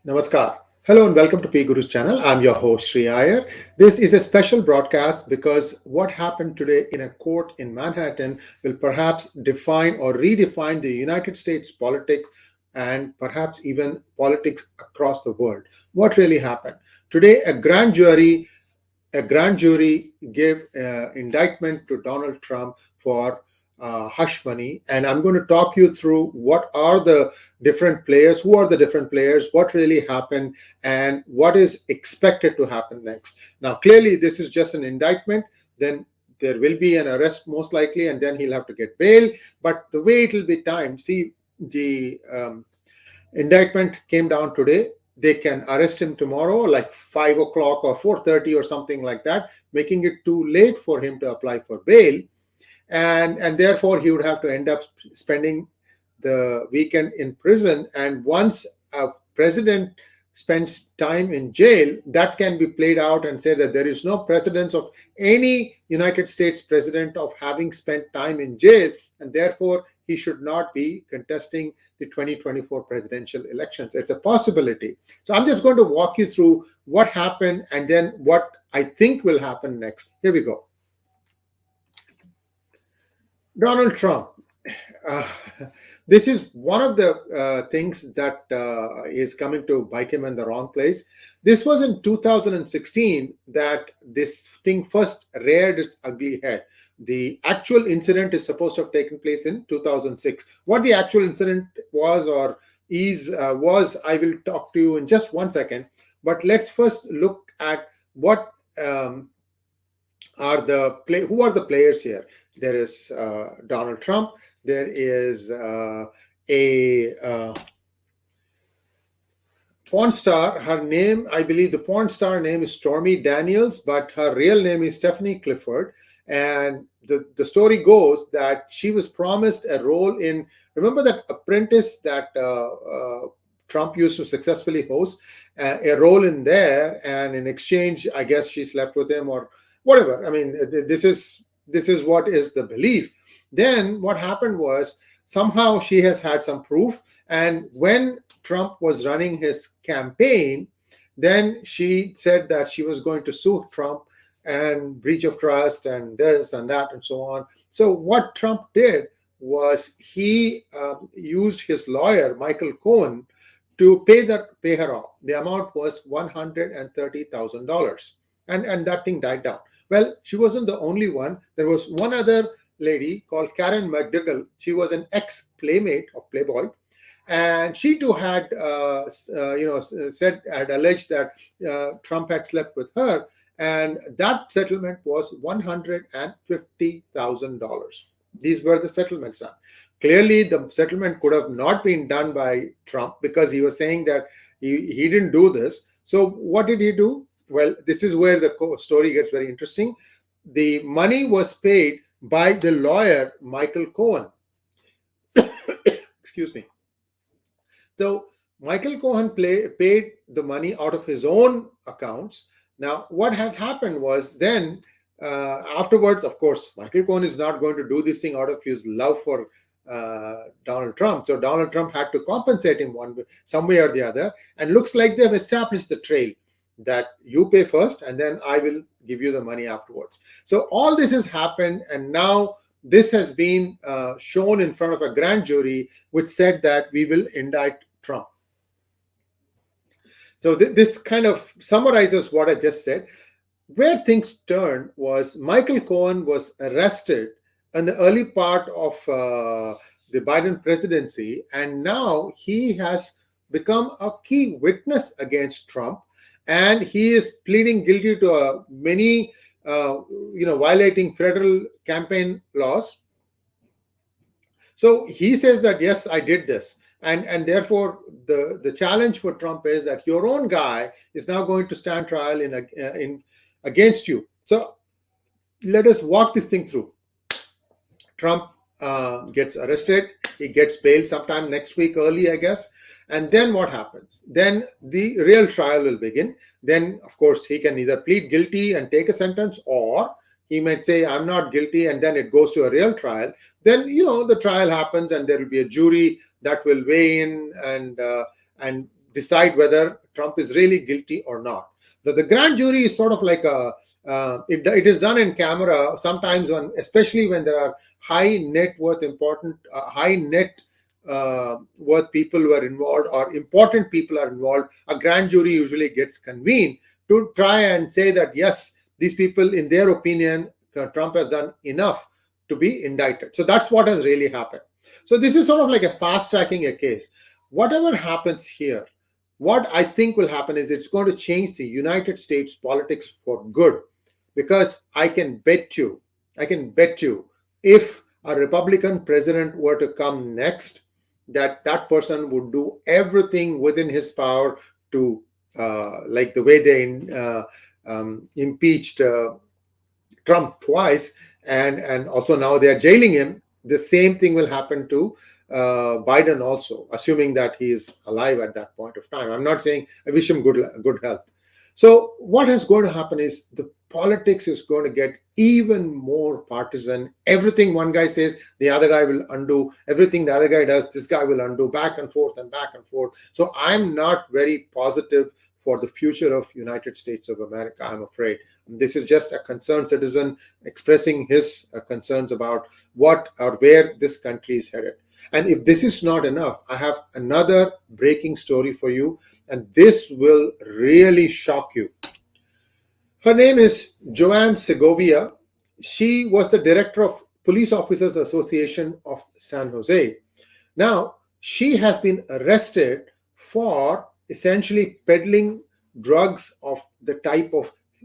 Namaskar. Hello and welcome to PGurus channel. I'm your host 𝙒𝙖𝙩𝙪. This is a special broadcast because what happened today in a court in Manhattan will perhaps define or redefine the United States politics and perhaps even politics across the world. What really happened? Today a grand jury gave indictment to Donald Trump for hush money, and I'm going to talk you through what are the different players, who are the different players, what really happened, and what is expected to happen next. Now, clearly, this is just an indictment. Then there will be an arrest most likely, and then he'll have to get bail. But the way it will be timed, see, the indictment came down today. They can arrest him tomorrow, like 5 o'clock or 4:30 or something like that, making it too late for him to apply for bail. And therefore, he would have to end up spending the weekend in prison. And once a president spends time in jail, that can be played out and say that there is no precedence of any United States president of having spent time in jail, and therefore he should not be contesting the 2024 presidential elections. It's a possibility. So I'm just going to walk you through what happened and then what I think will happen next. Here we go. Donald Trump. Uh, this is one of the things that is coming to bite him in the wrong place. This was in 2016 that this thing first reared its ugly head. The actual incident is supposed to have taken place in 2006. What the actual incident was or was, I will talk to you in just 1 second. But let's first look at what who are the players here. There is Donald Trump. There is a porn star. Her name, I believe the porn star name is Stormy Daniels, but her real name is Stephanie Clifford. And the story goes that she was promised a role in, remember that Apprentice that Trump used to successfully host, a role in there, and in exchange, I guess she slept with him or whatever. I mean, this is what is the belief. Then what happened was somehow she has had some proof, and when Trump was running his campaign, then she said that she was going to sue Trump and breach of trust and this and that and so on. So what Trump did was he used his lawyer, Michael Cohen, to pay her off. The amount was $130,000. And that thing died down. Well, she wasn't the only one. There was one other lady called Karen McDougal. She was an ex-playmate of Playboy. And she too had, had alleged that Trump had slept with her. And that settlement was $150,000. These were the settlements done. Clearly, the settlement could have not been done by Trump because he was saying that he didn't do this. So what did he do? Well, this is where the story gets very interesting. The money was paid by the lawyer, Michael Cohen. Excuse me. So Michael Cohen paid the money out of his own accounts. Now, what had happened was then afterwards, of course, Michael Cohen is not going to do this thing out of his love for Donald Trump. So Donald Trump had to compensate him some way or the other. And looks like they've established the trail that you pay first and then I will give you the money afterwards. So all this has happened, and now this has been shown in front of a grand jury which said that we will indict Trump. So this kind of summarizes what I just said. Where things turned was Michael Cohen was arrested in the early part of the Biden presidency, and now he has become a key witness against Trump. And he is pleading guilty to many, violating federal campaign laws. So he says that, yes, I did this. And therefore, the challenge for Trump is that your own guy is now going to stand trial in against you. So let us walk this thing through. Trump gets arrested. He gets bail sometime next week early, I guess. And then what happens? Then the real trial will begin. Then, of course, he can either plead guilty and take a sentence, or he might say, I'm not guilty, and then it goes to a real trial. Then, the trial happens and there will be a jury that will weigh in and decide whether Trump is really guilty or not. The grand jury is sort of like it is done in camera sometimes, especially when there are high net worth worth people who are involved, or important people are involved. A grand jury usually gets convened to try and say that yes, these people, in their opinion, Trump has done enough to be indicted. So that's what has really happened. So this is sort of like a fast tracking a case. Whatever happens here, what I think will happen is it's going to change the United States politics for good, because I can bet you, if a Republican president were to come next, that person would do everything within his power to, like the way they impeached Trump twice, and also now they are jailing him. The same thing will happen to Biden also, assuming that he is alive at that point of time. I'm not saying I wish him good health. So what is going to happen is the politics is going to get even more partisan. Everything one guy says, the other guy will undo. Everything the other guy does, this guy will undo, back and forth and back and forth. So I'm not very positive for the future of United States of America, I'm afraid. This is just a concerned citizen expressing his concerns about what or where this country is headed. And if this is not enough, I have another breaking story for you, and this will really shock you. Her name is Joanne Segovia. She was the director of Police Officers Association of San Jose. Now, she has been arrested for essentially peddling drugs of the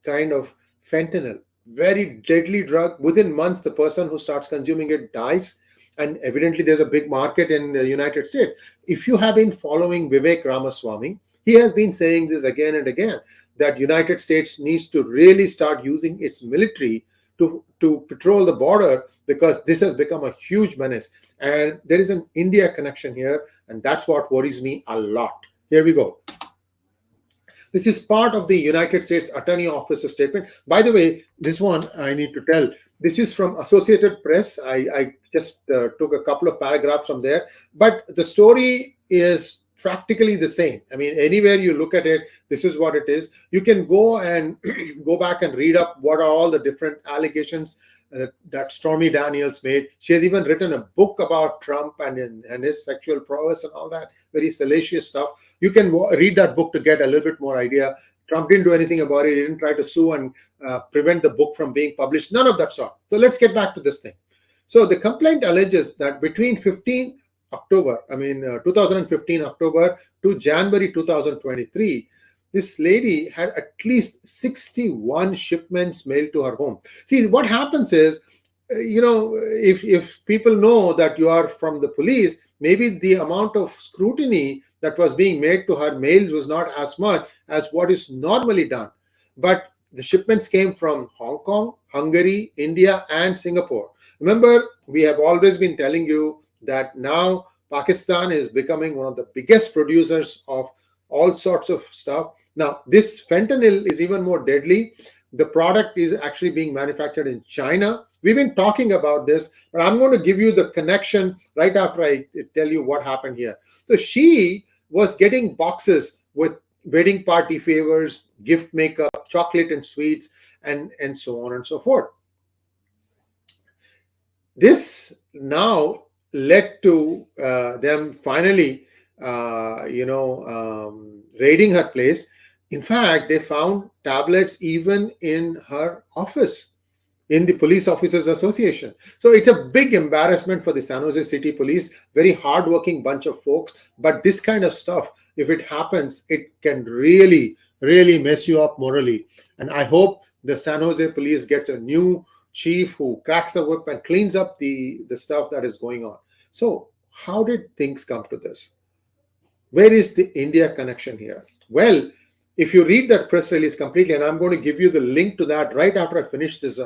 kind of fentanyl, very deadly drug. Within months, the person who starts consuming it dies. And evidently, there's a big market in the United States. If you have been following Vivek Ramaswamy, he has been saying this again and again, that United States needs to really start using its military to patrol the border, because this has become a huge menace. And there is an India connection here, and that's what worries me a lot. Here we go. This is part of the United States Attorney Office's statement. By the way, this one I need to tell. This is from Associated Press. I just took a couple of paragraphs from there. But the story is practically the same. I mean, anywhere you look at it, this is what it is. You can go and go back and read up what are all the different allegations that Stormy Daniels made. She has even written a book about Trump and his sexual prowess and all that, very salacious stuff. You can read that book to get a little bit more idea. Trump didn't do anything about it. He didn't try to sue and prevent the book from being published. None of that sort. So let's get back to this thing. So the complaint alleges that between 2015 October to January 2023, this lady had at least 61 shipments mailed to her home. See, what happens is, if people know that you are from the police, maybe the amount of scrutiny that was being made to her mails was not as much as what is normally done. But the shipments came from Hong Kong, Hungary, India, and Singapore. Remember, we have always been telling you that now Pakistan is becoming one of the biggest producers of all sorts of stuff. Now, this fentanyl is even more deadly. The product is actually being manufactured in China. We've been talking about this, but I'm going to give you the connection right after I tell you what happened here. So she was getting boxes with wedding party favors, gift makeup, chocolate and sweets, and so on and so forth. This now led to them finally, raiding her place. In fact, they found tablets even in her office, in the Police Officers Association. So it's a big embarrassment for the San Jose City Police, very hardworking bunch of folks. But this kind of stuff, if it happens, it can really, really mess you up morally. And I hope the San Jose Police gets a new chief who cracks the whip and cleans up the stuff that is going on. So how did things come to this? Where is the India connection here? Well, if you read that press release completely, and I'm going to give you the link to that right after I finish this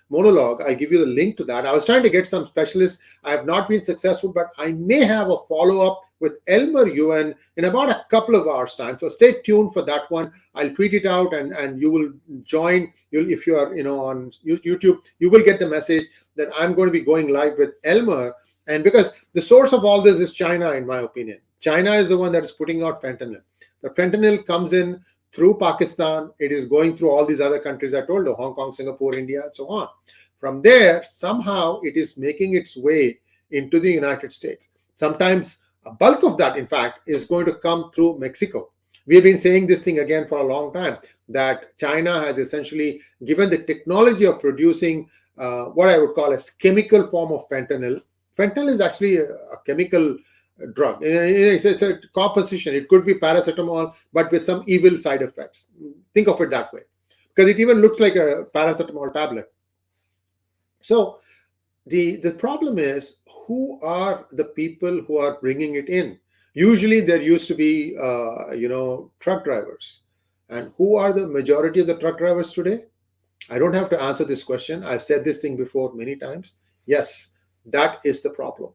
monologue, I'll give you the link to that. I was trying to get some specialists. I have not been successful, but I may have a follow-up with Elmer Yuan in about a couple of hours' time. So stay tuned for that one. I'll tweet it out, and you will join. If you are on YouTube, you will get the message that I'm going to be going live with Elmer. And because the source of all this is China, in my opinion. China is the one that is putting out fentanyl. The fentanyl comes in through Pakistan. It is going through all these other countries I told you, Hong Kong, Singapore, India, and so on. From there, somehow it is making its way into the United States. Sometimes a bulk of that, in fact, is going to come through Mexico. We have been saying this thing again for a long time, that China has essentially given the technology of producing what I would call a chemical form of fentanyl. Fentanyl is actually a chemical drug. It's a composition. It could be paracetamol, but with some evil side effects. Think of it that way, because it even looks like a paracetamol tablet. So the problem is, who are the people who are bringing it in? Usually there used to be, truck drivers. And who are the majority of the truck drivers today? I don't have to answer this question. I've said this thing before many times. Yes, that is the problem.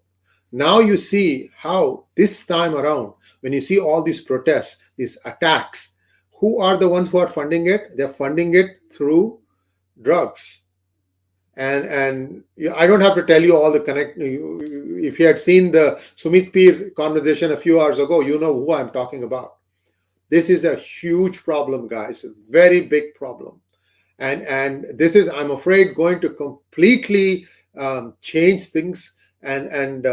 Now you see how this time around, when you see all these protests, these attacks, who are the ones who are funding it? They're funding it through drugs. And I don't have to tell you all the connect. If you had seen the Sumit Peer conversation a few hours ago, you know who I'm talking about. This is a huge problem, guys. A very big problem. And this is, I'm afraid, going to completely change things. And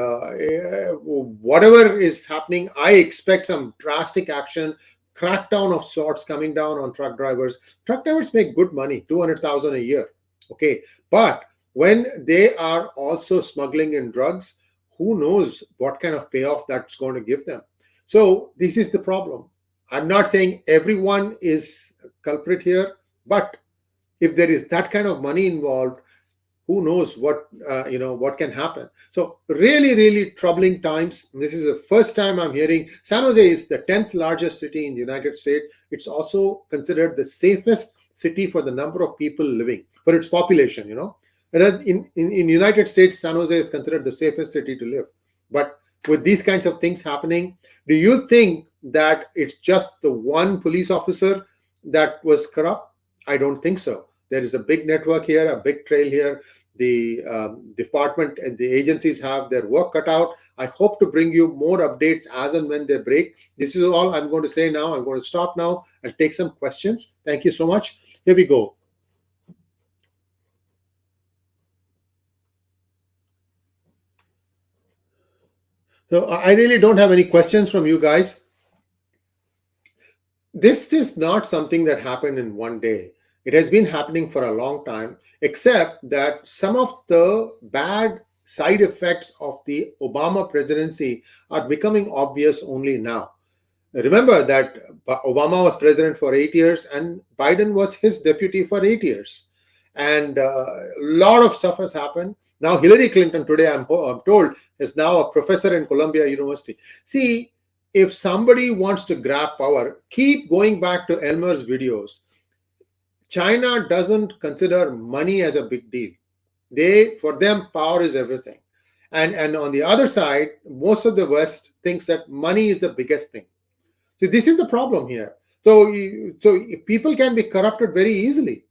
whatever is happening, I expect some drastic action, crackdown of sorts coming down on truck drivers. Truck drivers make good money, 200,000 a year. Okay, but when they are also smuggling in drugs, who knows what kind of payoff that's going to give them. So this is the problem. I'm not saying everyone is a culprit here, but if there is that kind of money involved, who knows what what can happen. So really, really troubling times. This is the first time I'm hearing. San Jose is the 10th largest city in the United States. It's also considered the safest city for the number of people living, for its population, And in United States, San Jose is considered the safest city to live. But with these kinds of things happening, do you think that it's just the one police officer that was corrupt? I don't think so. There is a big network here, a big trail here. The department and the agencies have their work cut out. I hope to bring you more updates as and when they break. This is all I'm going to say now. I'm going to stop now and take some questions. Thank you so much. Here we go. So I really don't have any questions from you guys. This is not something that happened in one day. It has been happening for a long time, except that some of the bad side effects of the Obama presidency are becoming obvious only now. Remember that Obama was president for 8 years and Biden was his deputy for 8 years. And a lot of stuff has happened. Now, Hillary Clinton today, I'm told, is now a professor in Columbia University. See, if somebody wants to grab power, keep going back to Elmer's videos. China doesn't consider money as a big deal. For them, power is everything. And on the other side, most of the West thinks that money is the biggest thing. So this is the problem here. So people can be corrupted very easily.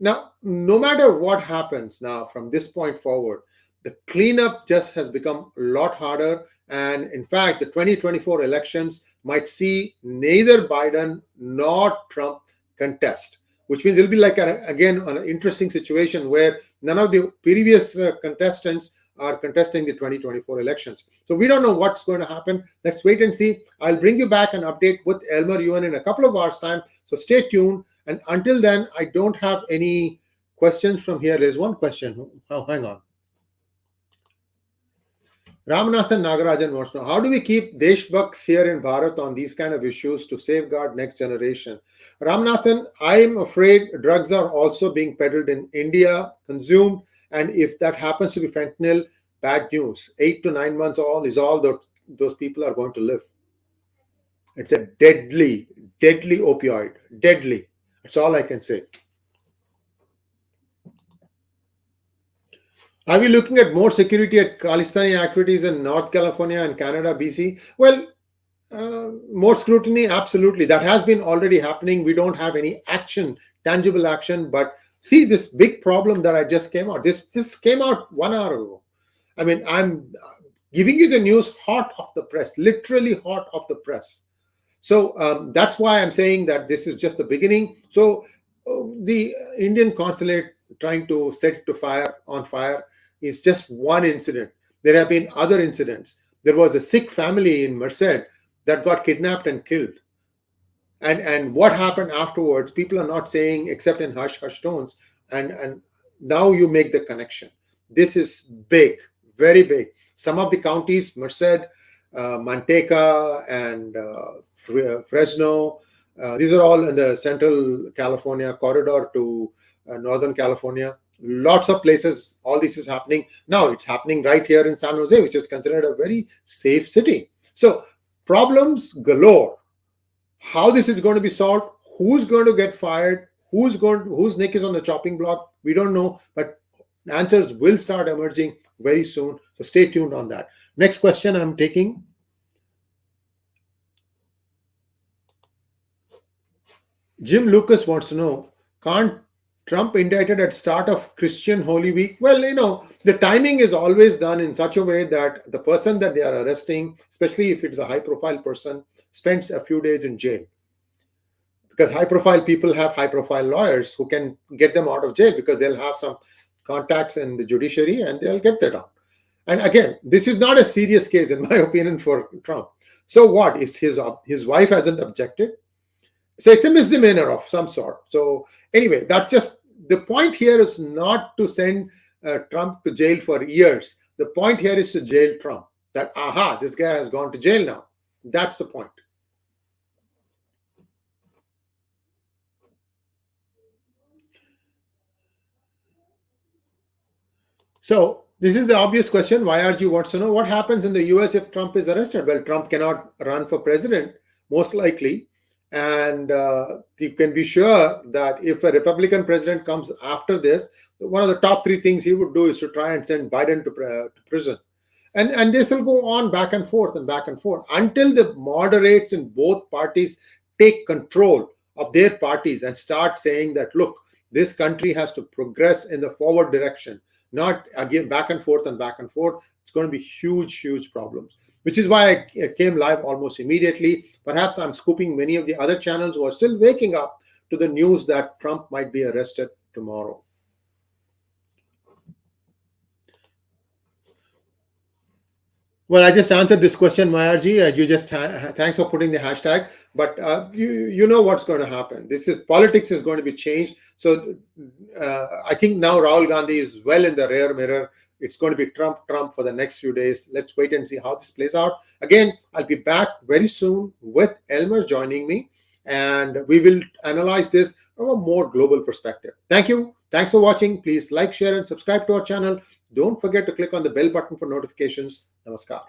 Now, no matter what happens now from this point forward, the cleanup just has become a lot harder. And in fact, the 2024 elections might see neither Biden nor Trump contest, which means it'll be like, again, an interesting situation where none of the previous contestants are contesting the 2024 elections. So we don't know what's going to happen. Let's wait and see. I'll bring you back an update with Elmer Yuan in a couple of hours' time. So stay tuned. And until then, I don't have any questions from here. There's one question. Oh, hang on. Ramanathan Nagarajan wants to know, how do we keep deshbhaks here in Bharat on these kind of issues to safeguard next generation? Ramanathan, I'm afraid drugs are also being peddled in India, consumed, and if that happens to be fentanyl, bad news. 8 to 9 months is all those people are going to live. It's a deadly opioid. Deadly. That's all I can say. Are we looking at more security at Khalistani activities in North California and Canada, BC? Well, more scrutiny, absolutely. That has been already happening. We don't have any action, tangible action. But see this big problem that I just came out. This came out 1 hour ago. I mean, I'm giving you the news hot off the press, literally hot off the press. So that's why I'm saying that this is just the beginning. So the Indian consulate trying to set it to fire on fire is just one incident. There have been other incidents. There was a Sikh family in Merced that got kidnapped and killed. And what happened afterwards, people are not saying except in hush hush tones. And now you make the connection. This is big, very big. Some of the counties, Merced, Manteca, and Fresno, these are all in the central California corridor to Northern California. Lots of places, all this is happening. Now it's happening right here in San Jose, which is considered a very safe city. So problems galore. How this is going to be solved, who's going to get fired, whose neck is on the chopping block, we don't know, but answers will start emerging very soon. So stay tuned on that. Next question I'm taking. Jim Lucas wants to know, can't Trump indicted at start of Christian Holy Week? Well, the timing is always done in such a way that the person that they are arresting, especially if it's a high profile person, spends a few days in jail. Because high profile people have high profile lawyers who can get them out of jail because they'll have some contacts in the judiciary and they'll get that out. And again, this is not a serious case, in my opinion, for Trump. So what? Is his wife hasn't objected? So it's a misdemeanor of some sort. So anyway, that's just the point here is not to send Trump to jail for years. The point here is to jail Trump. That, this guy has gone to jail now. That's the point. So this is the obvious question. 𝙒𝙗𝙦 wants to know what happens in the US if Trump is arrested. Well, Trump cannot run for president, most likely. And you can be sure that if a Republican president comes after this, one of the top three things he would do is to try and send Biden to prison. And this will go on back and forth until the moderates in both parties take control of their parties and start saying that, look, this country has to progress in the forward direction, not again back and forth. It's going to be huge problems, which is why I came live almost immediately. Perhaps I'm scooping many of the other channels who are still waking up to the news that Trump might be arrested tomorrow. Well, I just answered this question, 𝙒𝙗𝙦. You just thanks for putting the hashtag. But you know what's going to happen. Politics is going to be changed. So I think now Rahul Gandhi is well in the rear mirror. It's going to be Trump for the next few days. Let's wait and see how this plays out. Again, I'll be back very soon with Elmer joining me, and we will analyze this from a more global perspective. Thank you. Thanks for watching. Please like, share, and subscribe to our channel. Don't forget to click on the bell button for notifications. Namaskar.